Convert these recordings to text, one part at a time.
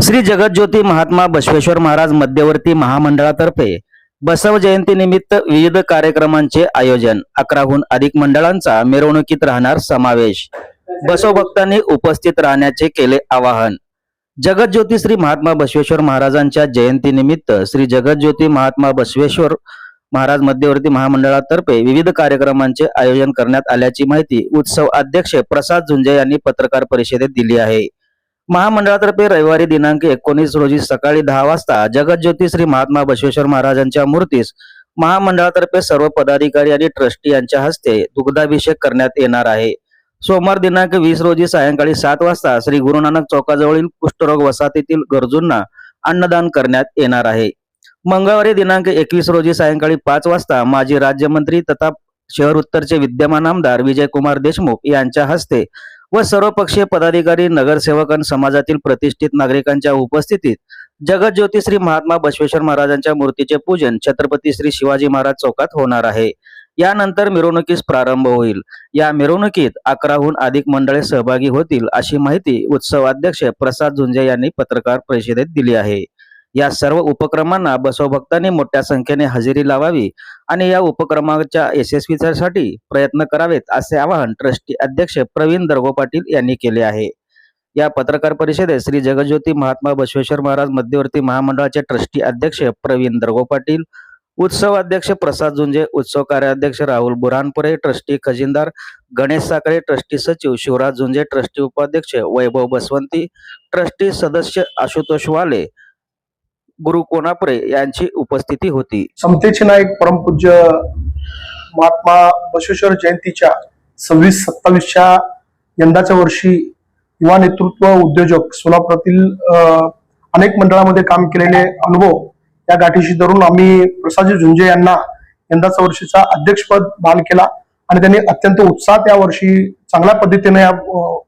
श्री जगज्योती महात्मा बसवेश्वर महाराज मध्यवर्ती महामंडळातर्फे बसव जयंतीनिमित्त विविध कार्यक्रमांचे आयोजन। 11हून अधिक मंडळांचा मिरवणुकीत राहणार समावेश। बसव भक्तांनी उपस्थित राहण्याचे केले आवाहन। जगज्योती श्री महात्मा बसवेश्वर महाराजांच्या जयंतीनिमित्त श्री जगज्योती महात्मा बसवेश्वर महाराज मध्यवर्ती महामंडळातर्फे विविध कार्यक्रमांचे आयोजन करण्यात आल्याची माहिती उत्सव अध्यक्ष प्रसाद झुंजे यांनी पत्रकार परिषदेत दिली आहे। महामंडळातर्फे रविवारी दिनांक 19 रोजी सकाळी 10 वाजता जगज्योती श्री महात्मा बसवेश्वर महाराजांच्या मूर्तीस महामंडळातर्फे सर्व पदाधिकारी आणि ट्रस्टी यांच्या हस्ते दुग्धाभिषेक करण्यात येणार आहे। सोमवार दिनांक 20 रोजी सायंकाळी 7 वाजता श्री गुरु नानक चौकाजवळील कुष्ठरोग वसाहतीतील गरजूंना अन्नदान करण्यात येणार आहे। मंगळवारी दिनांक 21 रोजी सायंकाळी 5 वाजता माजी राज्यमंत्री तथा शहर उत्तरचे विद्यमान आमदार विजयकुमार देशमुख यांच्या हस्ते व सर्वपक्षीय पदाधिकारी, नगरसेवक आणि समाजातील प्रतिष्ठित नागरिकांच्या उपस्थितीत जगज्योती श्री महात्मा बसवेश्वर महाराजांच्या मूर्तीचे पूजन छत्रपती श्री शिवाजी महाराज चौकात होणार आहे। यानंतर मिरवणुकीस प्रारंभ होईल। या मिरवणुकीत 11हून अधिक मंडळे सहभागी होतील अशी माहिती उत्सव अध्यक्ष प्रसाद झुंजे यांनी पत्रकार परिषदेत दिली आहे। या सर्व उपक्रमांना बसव भक्तांनी मोठ्या संख्येने हजेरी लावावी आणि या उपक्रमाच्या यशस्वीतेसाठी प्रयत्न करावेत असे आवाहन ट्रस्टी अध्यक्ष प्रवीण दर्गो पाटील यांनी केले आहे। या पत्रकार परिषदेत श्री जगज्योती महात्मा बसवेश्वर महाराज मध्यवर्ती महामंडळाचे ट्रस्टी अध्यक्ष प्रवीण दर्गो पाटील, उत्सव अध्यक्ष प्रसाद झुंजे, उत्सव कार्याध्यक्ष राहुल बुरहानपुरे, ट्रस्टी खजिनदार गणेश साखरे, ट्रस्टी सचिव शिवराज झुंजे, ट्रस्टी उपाध्यक्ष वैभव बसवंती, ट्रस्टी सदस्य आशुतोष वाले, गुरु कोनापुरे यांची उपस्थिती होती। समतेचे नायक परमपूज्य महात्मा बसवेश्वर जयंतीच्या 26-27च्या यंदाच्या वर्षी युवा नेतृत्व उद्योजक सोलापुरातील अनेक मंडळामध्ये काम केलेले अनुभव या गाठीशी धरून आम्ही प्रसाद झुंजे यांना यंदाच्या वर्षीचा अध्यक्षपद बहाल केला आणि त्यांनी अत्यंत उत्साहात या वर्षी चांगल्या पद्धतीने या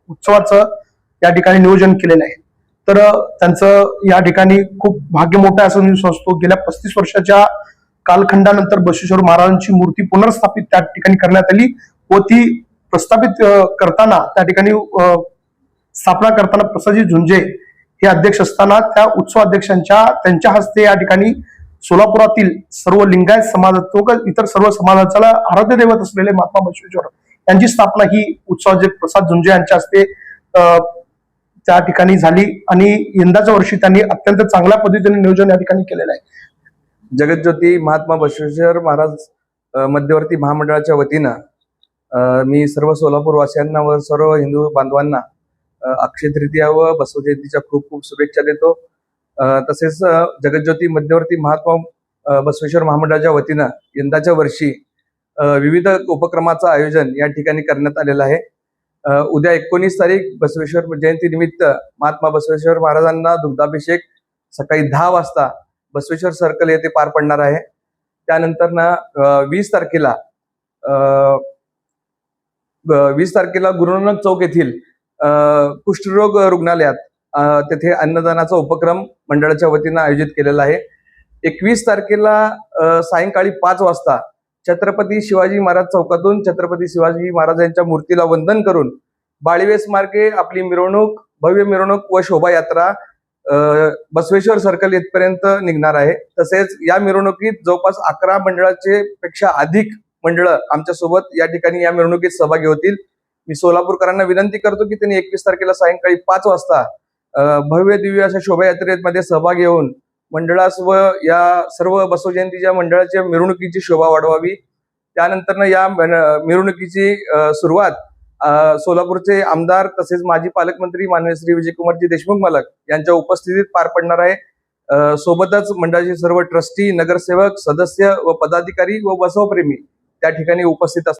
उत्सवाचं या ठिकाणी नियोजन केलेलं आहे। तर त्यांचं या ठिकाणी खूप भाग्य मोठं असं मी समजतो। गेल्या 35 वर्षाच्या कालखंडानंतर बसवेश्वर महाराजांची मूर्ती पुनर्स्थापित त्या ठिकाणी करण्यात आली व ती प्रस्थापित करताना त्या ठिकाणी स्थापना करताना प्रसाद झुंजे हे अध्यक्ष असताना त्या उत्सव अध्यक्षांच्या त्यांच्या हस्ते या ठिकाणी सोलापुरातील सर्व लिंगायत समाजात व इतर सर्व समाजाचा आराध्य दैवत असलेले महात्मा बसवेश्वर यांची स्थापना ही उत्सव अध्यक्ष प्रसाद झुंजे यांच्या हस्ते त्या ठिकाणी झाली आणि यंदाच्या वर्षी त्यांनी अत्यंत चांगल्या पद्धतीने नियोजन या ठिकाणी केलेलं आहे। जगज्योती महात्मा बसवेश्वर महाराज मध्यवर्ती महामंडळाच्या वतीनं मी सर्व सोलापूर वासियांना व सर्व हिंदू बांधवांना अक्षय तृतीया व बसव जयंतीच्या खूप खूप शुभेच्छा देतो। तसेच जगज्योती मध्यवर्ती महात्मा बसवेश्वर महामंडळाच्या वतीनं यंदाच्या वर्षी विविध उपक्रमाचं आयोजन या ठिकाणी करण्यात आलेलं आहे। उद्या 19 तारीख बसवेश्वर जयंती निमित्त महात्मा बसवेश्वर महाराजांना दुग्धाभिषेक सकाळी 10 वाजता बसवेश्वर सर्कल येथे पार पडणार आहे। त्यानंतर 20 तारखेला गुरु नानक चौक येथील कुष्ठरोग रुग्णालयात तेथे अन्नदानाचा उपक्रम मंडळाच्या वतीनं आयोजित केलेला आहे। 21 तारखेला सायंकाळी 5 वाजता छत्रपती शिवाजी महाराज चौकातून छत्रपती शिवाजी महाराजांच्या मूर्तीला वंदन करून बाळीवेस मार्गे आपली मिरवणूक, भव्य मिरवणूक व शोभायात्रा बसवेश्वर सर्कल येथपर्यंत निघणार आहे। तसेच या मिरवणुकीत जवळपास 11 मंडळाचे पेक्षा अधिक मंडळ आमच्या सोबत या ठिकाणी या मिरवणुकीत सहभागी होतील। मी सोलापूरकरांना विनंती करतो की त्यांनी 21 तारखेला सायंकाळी 5 वाजता भव्य दिव्य अशा शोभायात्रेमध्ये सहभागी होऊन मंडळास व या सर्व बसव जयंतीच्या मंडळाच्या मिरवणुकीची शोभा वाढवावी। त्यानंतर या मिरवणुकीची सुरुवात सोलापूरचे आमदार तसेच माजी पालकमंत्री माननीय श्री विजयकुमारजी देशमुख मालक यांच्या उपस्थितीत पार पडणार आहे। सोबतच मंडळाचे सर्व ट्रस्टी, नगरसेवक, सदस्य व पदाधिकारी व बसवप्रेमी त्या ठिकाणी उपस्थित असतात।